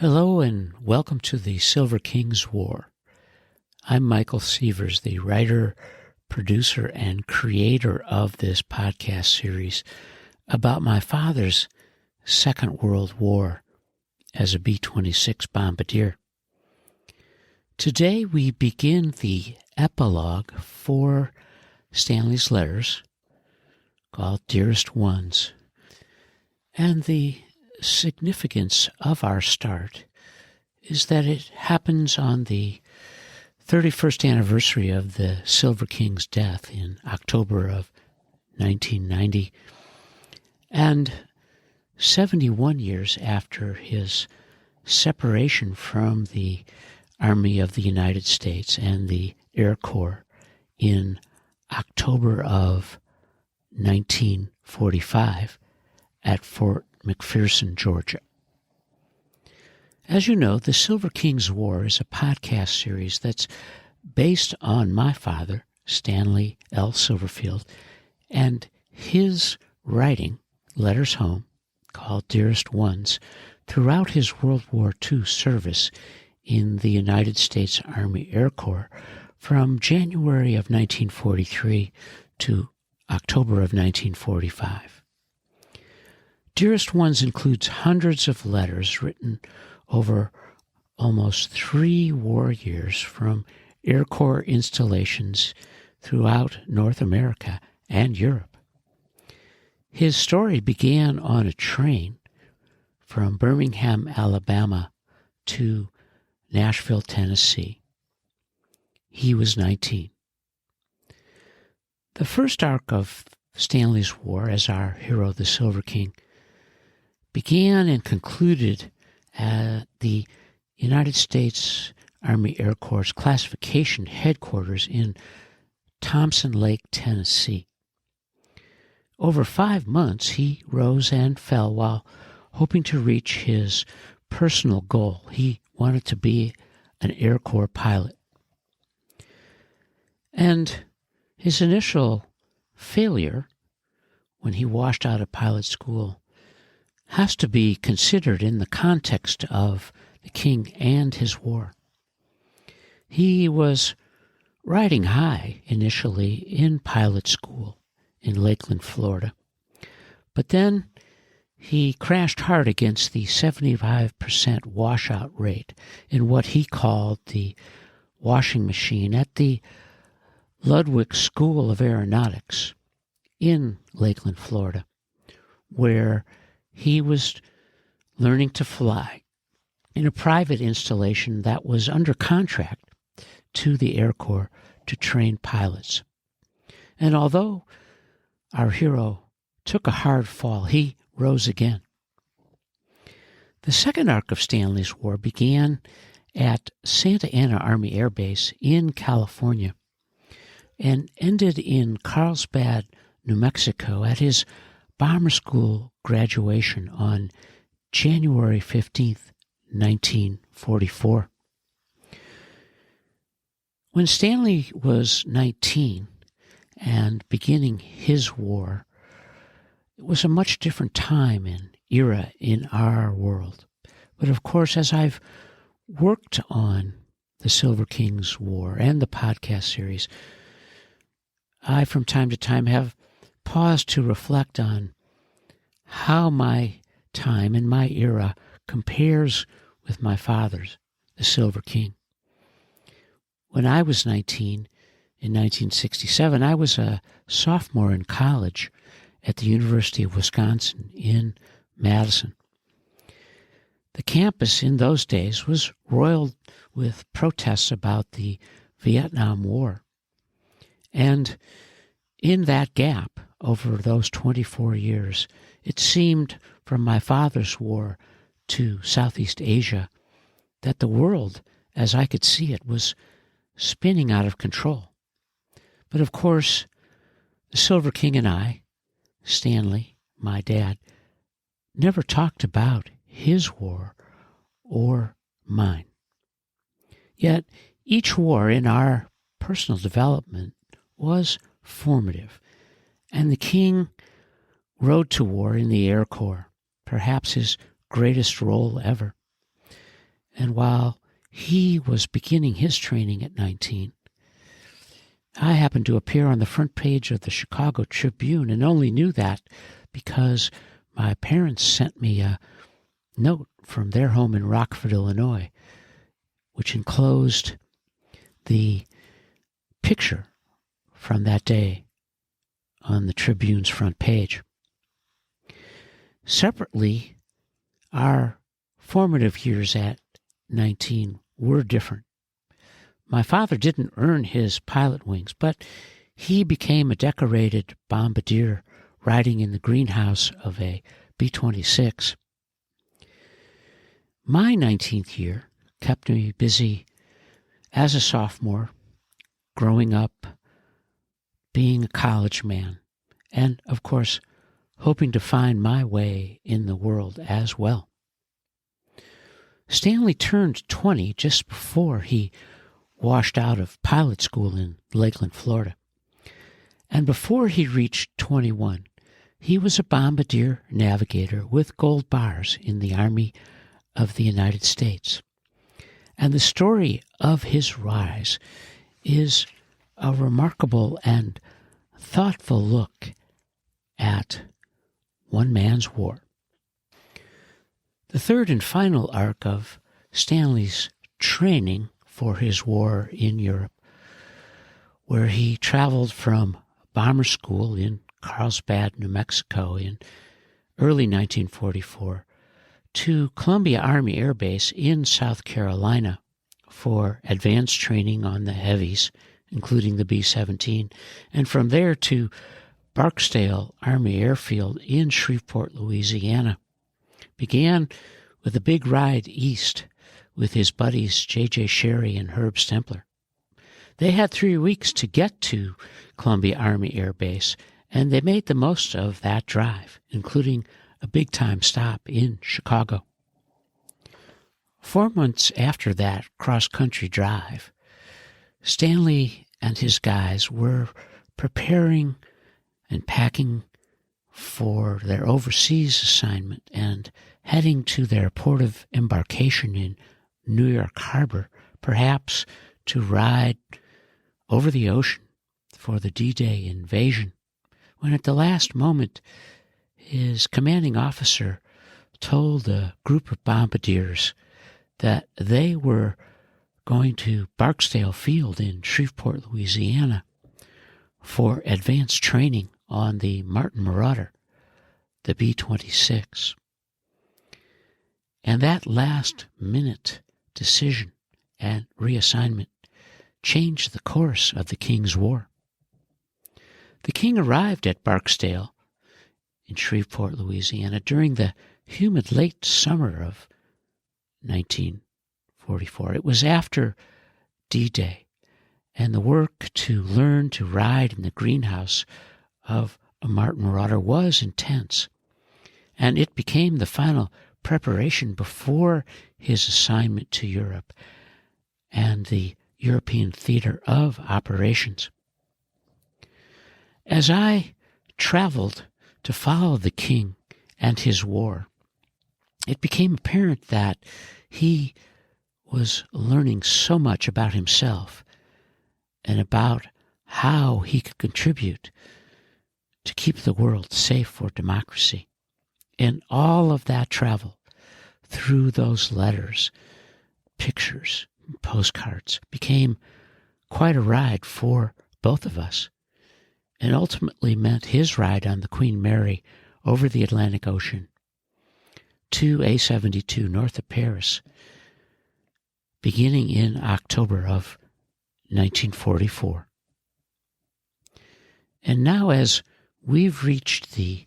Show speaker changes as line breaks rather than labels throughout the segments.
Hello and welcome to the Silver King's War. I'm Michael Sievers, the writer, producer, and creator of this podcast series about my father's Second World War as a B-26 bombardier. Today we begin the epilogue for Stanley's letters called Dearest Ones. And the significance of our start is that it happens on the 31st anniversary of the Silver King's death in October of 1990, and 71 years after his separation from the Army of the United States and the Air Corps in October of 1945 at Fort McPherson, Georgia. As you know, the Silver King's War is a podcast series that's based on my father, Stanley L. Silverfield, and his writing, Letters Home, called Dearest Ones, throughout his World War II service in the United States Army Air Corps from January of 1943 to October of 1945. Dearest Ones includes hundreds of letters written over almost 3 war years from Air Corps installations throughout North America and Europe. His story began on a train from Birmingham, Alabama to Nashville, Tennessee. He was 19. The first arc of Stanley's War as our hero, the Silver King, began and concluded at the United States Army Air Corps classification headquarters in Thompson Lake, Tennessee. Over 5 months, he rose and fell while hoping to reach his personal goal. He wanted to be an Air Corps pilot. And his initial failure when he washed out of pilot school has to be considered in the context of the King and his war. He was riding high initially in pilot school in Lakeland, Florida, but then he crashed hard against the 75% washout rate in what he called the washing machine at the Ludwig School of Aeronautics in Lakeland, Florida, where he was learning to fly in a private installation that was under contract to the Air Corps to train pilots. And although our hero took a hard fall, he rose again. The second arc of Stanley's War began at Santa Ana Army Air Base in California and ended in Carlsbad, New Mexico at his bomber school graduation on January 15th, 1944. When Stanley was 19 and beginning his war, it was a much different time and era in our world. But of course, as I've worked on the Silver King's War and the podcast series, I from time to time have paused to reflect on how my time and my era compares with my father's, the Silver King. When I was 19, in 1967, I was a sophomore in college at the University of Wisconsin in Madison. The campus in those days was roiled with protests about the Vietnam War. And in that gap, over those 24 years, it seemed from my father's war to Southeast Asia that the world, as I could see it, was spinning out of control. But of course, the Silver King and I, Stanley, my dad, never talked about his war or mine. Yet each war in our personal development was formative, and the King rode to war in the Air Corps, perhaps his greatest role ever. And while he was beginning his training at 19, I happened to appear on the front page of the Chicago Tribune and only knew that because my parents sent me a note from their home in Rockford, Illinois, which enclosed the picture from that day on the Tribune's front page. Separately, our formative years at 19 were different. My father didn't earn his pilot wings, but he became a decorated bombardier riding in the greenhouse of a B-26. My 19th year kept me busy as a sophomore, growing up, being a college man, and, of course, hoping to find my way in the world as well. Stanley turned 20 just before he washed out of pilot school in Lakeland, Florida. And before he reached 21, he was a bombardier navigator with gold bars in the Army of the United States. And the story of his rise is a remarkable and thoughtful look at one man's war. The third and final arc of Stanley's training for his war in Europe, where he traveled from bomber school in Carlsbad, New Mexico in early 1944 to Columbia Army Air Base in South Carolina for advanced training on the heavies, including the B-17, and from there to Barksdale Army Airfield in Shreveport, Louisiana. Began with a big ride east with his buddies J.J. Sherry and Herb Stempler. They had 3 weeks to get to Columbia Army Air Base, and they made the most of that drive, including a big-time stop in Chicago. 4 months after that cross-country drive, Stanley and his guys were preparing and packing for their overseas assignment and heading to their port of embarkation in New York Harbor, perhaps to ride over the ocean for the D-Day invasion, when at the last moment his commanding officer told a group of bombardiers that they were going to Barksdale Field in Shreveport, Louisiana for advanced training on the Martin Marauder, the B-26. And that last-minute decision and reassignment changed the course of the King's War. The King arrived at Barksdale in Shreveport, Louisiana during the humid late summer of 1944. It was after D-Day, and the work to learn to ride in the greenhouse of a Martin Marauder was intense, and it became the final preparation before his assignment to Europe and the European theater of operations. As I traveled to follow the king and his war, it became apparent that he was learning so much about himself and about how he could contribute to keep the world safe for democracy. And all of that travel through those letters, pictures, postcards became quite a ride for both of us, and ultimately meant his ride on the Queen Mary over the Atlantic Ocean to A-72 north of Paris, beginning in October of 1944. And now, as we've reached the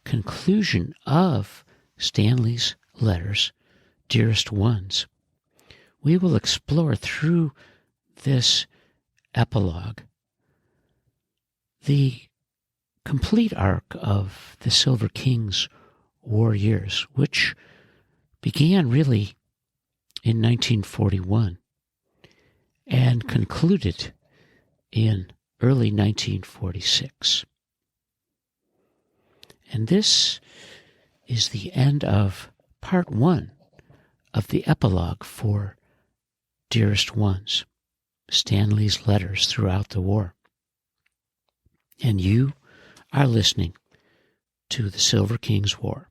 conclusion of Stanley's letters, Dearest Ones, we will explore through this epilogue the complete arc of the Silver King's war years, which began really in 1941 and concluded in early 1946. And this is the end of part one of the epilogue for Dearest Ones, Stanley's letters throughout the war. And you are listening to the Silver King's War.